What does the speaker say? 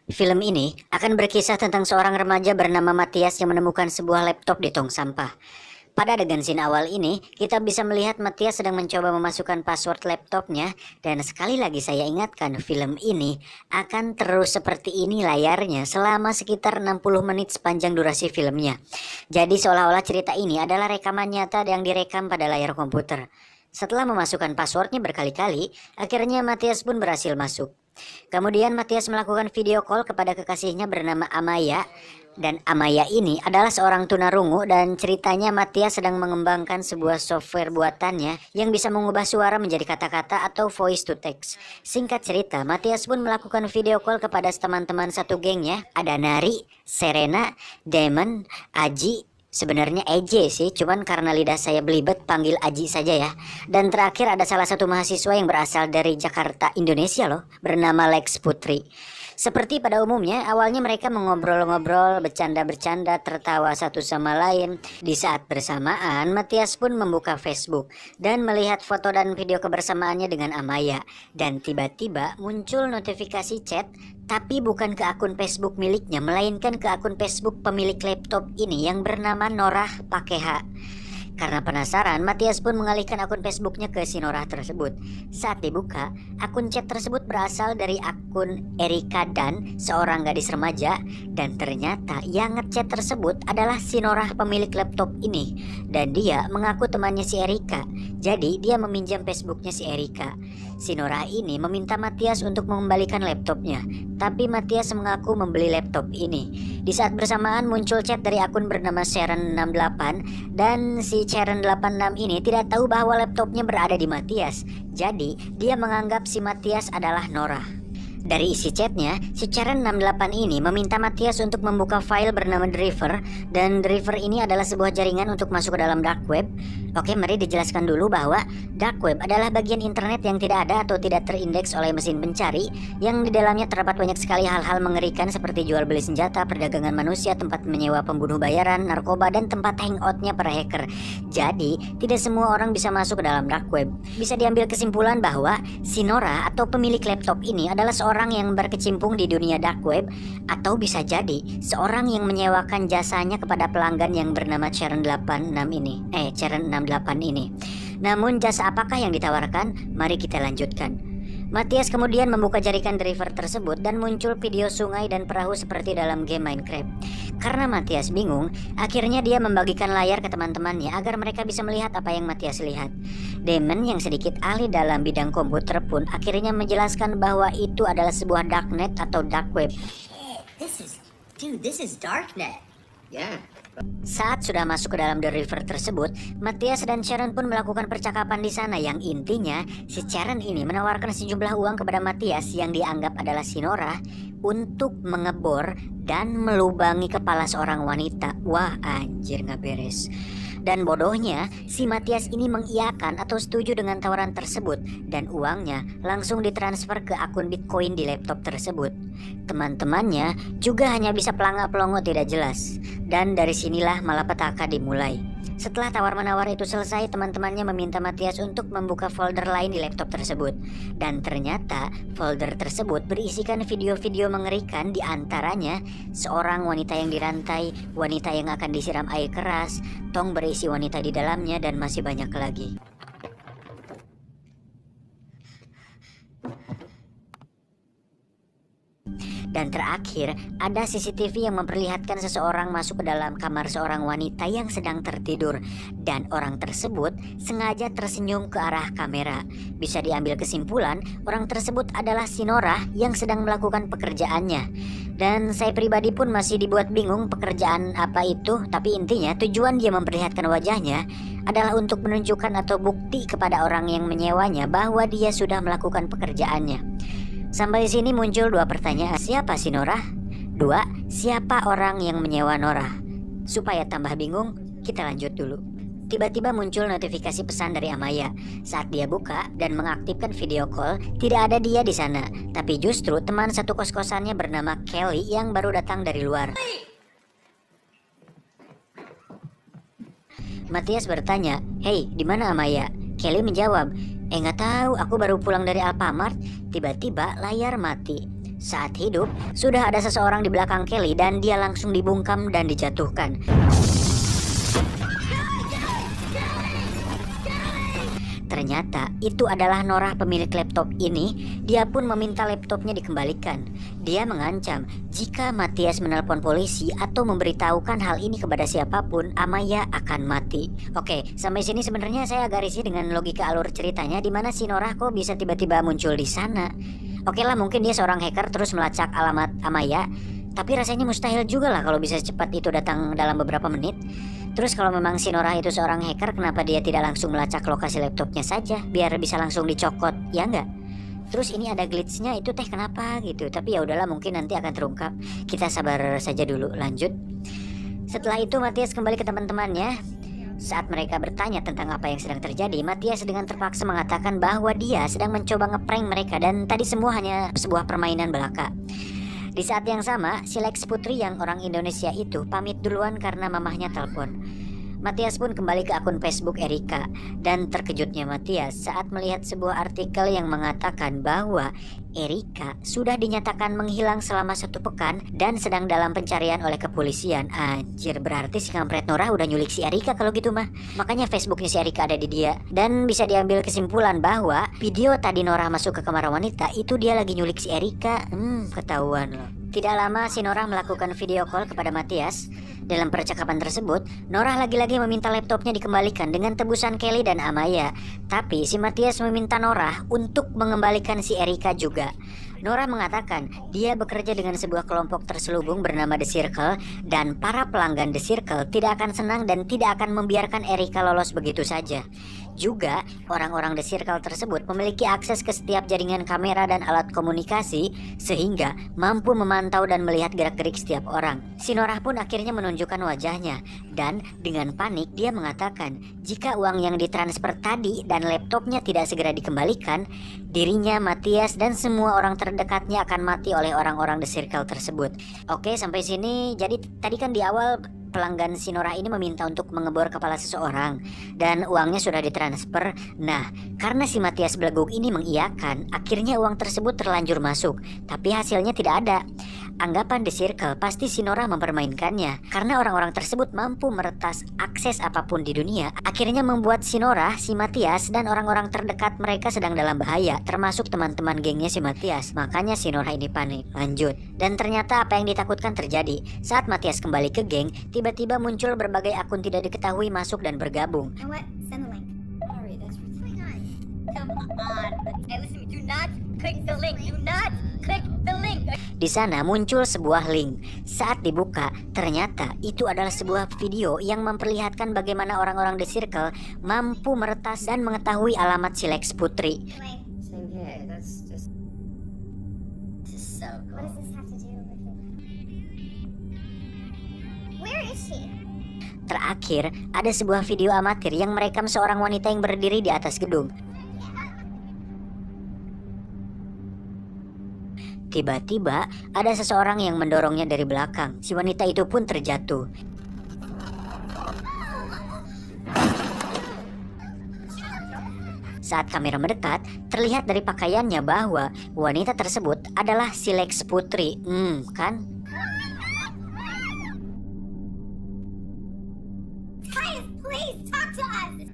Film ini akan berkisah tentang seorang remaja bernama Matias yang menemukan sebuah laptop di tong sampah. Pada adegan scene awal ini, kita bisa melihat Matias sedang mencoba memasukkan password laptopnya, dan sekali lagi saya ingatkan, film ini akan terus seperti ini layarnya selama sekitar 60 menit sepanjang durasi filmnya. Jadi seolah-olah cerita ini adalah rekaman nyata yang direkam pada layar komputer. Setelah memasukkan passwordnya berkali-kali, akhirnya Matias pun berhasil masuk. Kemudian Matias melakukan video call kepada kekasihnya bernama Amaya, dan Amaya ini adalah seorang tunarungu, dan ceritanya Matias sedang mengembangkan sebuah software buatannya yang bisa mengubah suara menjadi kata-kata atau voice to text. Singkat cerita, Matias pun melakukan video call kepada teman-teman satu gengnya. Ada Nari, Serena, Damon, Aji. Sebenarnya EJ sih, cuman karena lidah saya belibet panggil Aji saja ya. Dan terakhir ada salah satu mahasiswa yang berasal dari Jakarta, Indonesia loh, bernama Lex Putri. Seperti pada umumnya, awalnya mereka mengobrol-ngobrol, bercanda-bercanda, tertawa satu sama lain. Di saat bersamaan, Matias pun membuka Facebook dan melihat foto dan video kebersamaannya dengan Amaya. Dan tiba-tiba muncul notifikasi chat, tapi bukan ke akun Facebook miliknya, melainkan ke akun Facebook pemilik laptop ini yang bernama Norah pakai H. Karena penasaran, Matias pun mengalihkan akun Facebooknya ke si Norah tersebut. Saat dibuka, akun chat tersebut berasal dari akun Erika Dan, seorang gadis remaja, dan ternyata yang ngechat tersebut adalah si Norah pemilik laptop ini, dan dia mengaku temannya si Erika. Jadi dia meminjam Facebooknya si Erika. Si Norah ini meminta Matias untuk mengembalikan laptopnya, tapi Matias mengaku membeli laptop ini. Di saat bersamaan muncul chat dari akun bernama Sharon68, dan si Sharon86 ini tidak tahu bahwa laptopnya berada di Matias. Jadi dia menganggap si Matias adalah Norah. Dari isi chatnya, si Sharon68 ini meminta Matias untuk membuka file bernama Driver, dan Driver ini adalah sebuah jaringan untuk masuk ke dalam dark web. Oke, mari dijelaskan dulu bahwa dark web adalah bagian internet yang tidak ada atau tidak terindeks oleh mesin pencari, yang di dalamnya terdapat banyak sekali hal-hal mengerikan seperti jual beli senjata, perdagangan manusia, tempat menyewa pembunuh bayaran, narkoba, dan tempat hangoutnya para hacker. Jadi, tidak semua orang bisa masuk ke dalam dark web. Bisa diambil kesimpulan bahwa si Nora atau pemilik laptop ini adalah seorang yang berkecimpung di dunia dark web, atau bisa jadi seorang yang menyewakan jasanya kepada pelanggan yang bernama Sharon68 ini. Namun jasa apakah yang ditawarkan? Mari kita lanjutkan. Matias kemudian membuka jaringan Driver tersebut dan muncul video sungai dan perahu seperti dalam game Minecraft. Karena Matias bingung, akhirnya dia membagikan layar ke teman-temannya agar mereka bisa melihat apa yang Matias lihat. Damon yang sedikit ahli dalam bidang komputer pun akhirnya menjelaskan bahwa itu adalah sebuah darknet atau dark web. This is darknet. Yeah. Saat sudah masuk ke dalam The River tersebut, Matias dan Sharon pun melakukan percakapan di sana yang intinya si Sharon ini menawarkan sejumlah uang kepada Matias yang dianggap adalah si Norah untuk mengebor dan melubangi kepala seorang wanita. Wah, anjir, nggak beres. Dan bodohnya, si Matias ini mengiyakan atau setuju dengan tawaran tersebut, dan uangnya langsung ditransfer ke akun Bitcoin di laptop tersebut. Teman-temannya juga hanya bisa pelangak-pelongo tidak jelas, dan dari sinilah malapetaka dimulai. Setelah tawar-menawar itu selesai, teman-temannya meminta Matias untuk membuka folder lain di laptop tersebut. Dan ternyata folder tersebut berisikan video-video mengerikan, di antaranya seorang wanita yang dirantai, wanita yang akan disiram air keras, tong berisi wanita di dalamnya, dan masih banyak lagi. Dan terakhir, ada CCTV yang memperlihatkan seseorang masuk ke dalam kamar seorang wanita yang sedang tertidur, dan orang tersebut sengaja tersenyum ke arah kamera. Bisa diambil kesimpulan, orang tersebut adalah si Norah yang sedang melakukan pekerjaannya. Dan saya pribadi pun masih dibuat bingung pekerjaan apa itu, tapi intinya tujuan dia memperlihatkan wajahnya adalah untuk menunjukkan atau bukti kepada orang yang menyewanya bahwa dia sudah melakukan pekerjaannya. Sampai sini muncul dua pertanyaan. Siapa si Norah? Dua, siapa orang yang menyewa Norah? Supaya tambah bingung, kita lanjut dulu. Tiba-tiba muncul notifikasi pesan dari Amaya. Saat dia buka dan mengaktifkan video call, tidak ada dia di sana, tapi justru teman satu kos-kosannya bernama Kelly yang baru datang dari luar. Matias bertanya, "Hei, di mana Amaya?" Kelly menjawab, nggak tahu, aku baru pulang dari Alfamart." Tiba-tiba layar mati. Saat hidup, sudah ada seseorang di belakang Kelly dan dia langsung dibungkam dan dijatuhkan. Ternyata itu adalah Norah pemilik laptop ini. Dia pun meminta laptopnya dikembalikan. Dia mengancam jika Matthias menelpon polisi atau memberitahukan hal ini kepada siapapun, Amaya akan mati. Oke, sampai sini sebenarnya saya agak risih dengan logika alur ceritanya, di mana si Norah kok bisa tiba-tiba muncul di sana. Oke lah, mungkin dia seorang hacker terus melacak alamat Amaya, tapi rasanya mustahil juga lah kalau bisa cepat itu datang dalam beberapa menit. Terus kalau memang si Norah itu seorang hacker, kenapa dia tidak langsung melacak lokasi laptopnya saja biar bisa langsung dicokot, ya enggak? Terus ini ada glitchnya itu teh kenapa gitu. Tapi ya udahlah, mungkin nanti akan terungkap. Kita sabar saja dulu, lanjut. Setelah itu Matthias kembali ke teman-temannya. Saat mereka bertanya tentang apa yang sedang terjadi, Matthias dengan terpaksa mengatakan bahwa dia sedang mencoba ngeprank mereka dan tadi semua hanya sebuah permainan belaka. Di saat yang sama, si Lex Putri yang orang Indonesia itu pamit duluan karena mamahnya telepon. Matthias pun kembali ke akun Facebook Erika, dan terkejutnya Matthias saat melihat sebuah artikel yang mengatakan bahwa Erika sudah dinyatakan menghilang selama 1 pekan dan sedang dalam pencarian oleh kepolisian. Anjir, berarti si kampret Norah udah nyulik si Erika kalau gitu mah. Makanya Facebooknya si Erika ada di dia. Dan bisa diambil kesimpulan bahwa video tadi Norah masuk ke kamar wanita itu dia lagi nyulik si Erika. Ketahuan loh. Tidak lama si Norah melakukan video call kepada Matthias. Dalam percakapan tersebut, Norah lagi-lagi meminta laptopnya dikembalikan dengan tebusan Kelly dan Amaya. Tapi si Matthias meminta Norah untuk mengembalikan si Erika juga. Norah mengatakan dia bekerja dengan sebuah kelompok terselubung bernama The Circle, dan para pelanggan The Circle tidak akan senang dan tidak akan membiarkan Erika lolos begitu saja. Juga, orang-orang The Circle tersebut memiliki akses ke setiap jaringan kamera dan alat komunikasi sehingga mampu memantau dan melihat gerak-gerik setiap orang. Si Norah pun akhirnya menunjukkan wajahnya dan dengan panik dia mengatakan jika uang yang ditransfer tadi dan laptopnya tidak segera dikembalikan, dirinya, Matthias, dan semua orang terdekatnya akan mati oleh orang-orang The Circle tersebut. Oke, sampai sini. Jadi tadi kan di awal pelanggan si Norah ini meminta untuk mengebor kepala seseorang dan uangnya sudah ditransfer. Nah, karena si Matthias Beleguk ini mengiyakan, akhirnya uang tersebut terlanjur masuk, tapi hasilnya tidak ada. Anggapan The Circle pasti si Norah mempermainkannya karena orang-orang tersebut mampu meretas akses apapun di dunia. Akhirnya membuat si Norah, si Matthias, dan orang-orang terdekat mereka sedang dalam bahaya, termasuk teman-teman gengnya si Matthias. Makanya si Norah ini panik. Lanjut. Dan ternyata apa yang ditakutkan terjadi. Saat Matthias kembali ke geng, tiba-tiba muncul berbagai akun tidak diketahui masuk dan bergabung. You know what? Send the link. Sorry, that's really nice. Come on. Hey, listen, do not click the link. Do not click the link. Di sana muncul sebuah link. Saat dibuka, ternyata itu adalah sebuah video yang memperlihatkan bagaimana orang-orang The Circle mampu meretas dan mengetahui alamat si Lex Putri. Anyway, Same here. That's just. This is so what cool. does this have to do with it? Where is she? Terakhir, ada sebuah video amatir yang merekam seorang wanita yang berdiri di atas gedung. Tiba-tiba, ada seseorang yang mendorongnya dari belakang. Si wanita itu pun terjatuh. Saat kamera mendekat, terlihat dari pakaiannya bahwa wanita tersebut adalah si Lex Putri. Kan? Titus, please talk to us.